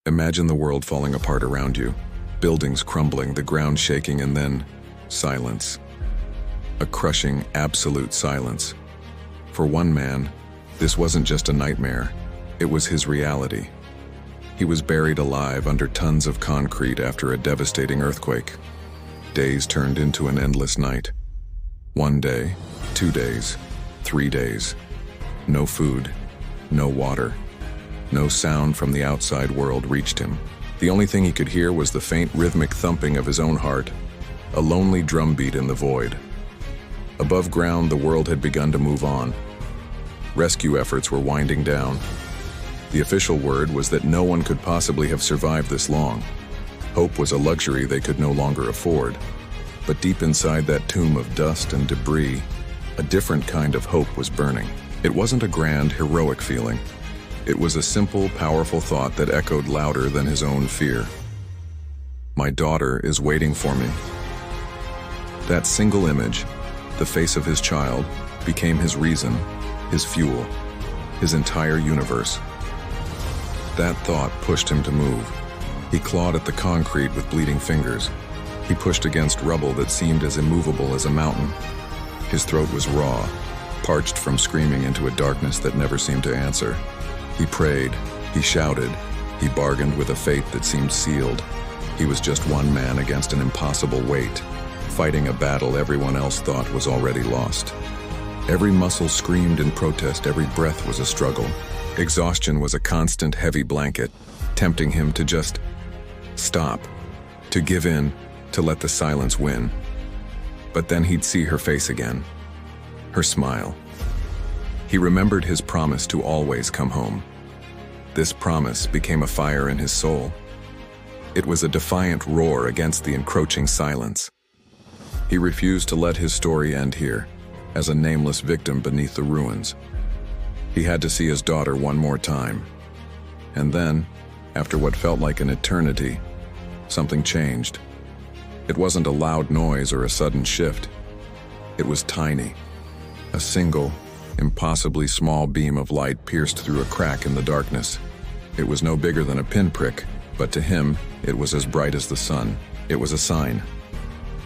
Imagine the world falling apart around you, buildings crumbling, the ground shaking, and then silence. A crushing, absolute silence. For one man, this wasn't just a nightmare, it was his reality. He was buried alive under tons of concrete after a devastating earthquake. Days turned into an endless night. 1 day, 2 days, 3 days. No food, no water. No sound from the outside world reached him. The only thing he could hear was the faint rhythmic thumping of his own heart, a lonely drumbeat in the void. Above ground, the world had begun to move on. Rescue efforts were winding down. The official word was that no one could possibly have survived this long. Hope was a luxury they could no longer afford. But deep inside that tomb of dust and debris, a different kind of hope was burning. It wasn't a grand, heroic feeling. It was a simple, powerful thought that echoed louder than his own fear. My daughter is waiting for me. That single image, the face of his child, became his reason, his fuel, his entire universe. That thought pushed him to move. He clawed at the concrete with bleeding fingers. He pushed against rubble that seemed as immovable as a mountain. His throat was raw, parched from screaming into a darkness that never seemed to answer. He prayed, he shouted, he bargained with a fate that seemed sealed. He was just one man against an impossible weight, fighting a battle everyone else thought was already lost. Every muscle screamed in protest, every breath was a struggle. Exhaustion was a constant heavy blanket, tempting him to just stop, to give in, to let the silence win. But then he'd see her face again, her smile. He remembered his promise to always come home. This promise became a fire in his soul. It was a defiant roar against the encroaching silence. He refused to let his story end here, as a nameless victim beneath the ruins. He had to see his daughter one more time. And then, after what felt like an eternity, something changed. It wasn't a loud noise or a sudden shift. It was tiny. A single, impossibly small beam of light pierced through a crack in the darkness. It was no bigger than a pinprick, but to him, it was as bright as the sun. It was a sign,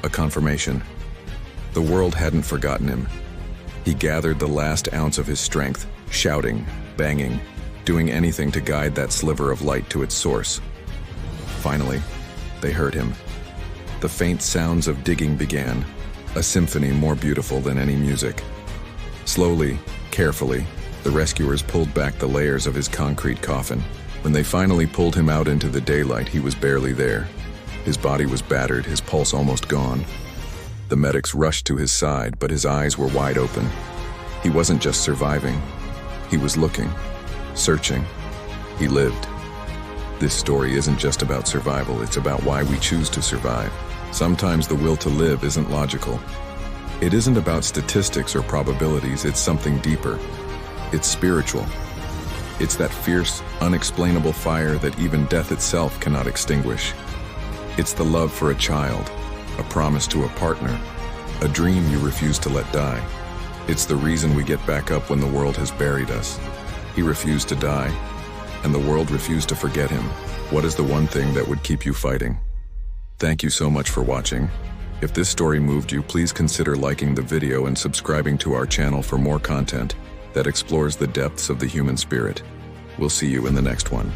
a confirmation. The world hadn't forgotten him. He gathered the last ounce of his strength, shouting, banging, doing anything to guide that sliver of light to its source. Finally, they heard him. The faint sounds of digging began, a symphony more beautiful than any music. Slowly, carefully, the rescuers pulled back the layers of his concrete coffin. When they finally pulled him out into the daylight, he was barely there. His body was battered, his pulse almost gone. The medics rushed to his side, but his eyes were wide open. He wasn't just surviving. He was looking, searching. He lived. This story isn't just about survival, it's about why we choose to survive. Sometimes the will to live isn't logical. It isn't about statistics or probabilities, it's something deeper. It's spiritual. It's that fierce, unexplainable fire that even death itself cannot extinguish. It's the love for a child, a promise to a partner, a dream you refuse to let die. It's the reason we get back up when the world has buried us. He refused to die, and the world refused to forget him. What is the one thing that would keep you fighting? Thank you so much for watching. If this story moved you, please consider liking the video and subscribing to our channel for more content that explores the depths of the human spirit. We'll see you in the next one.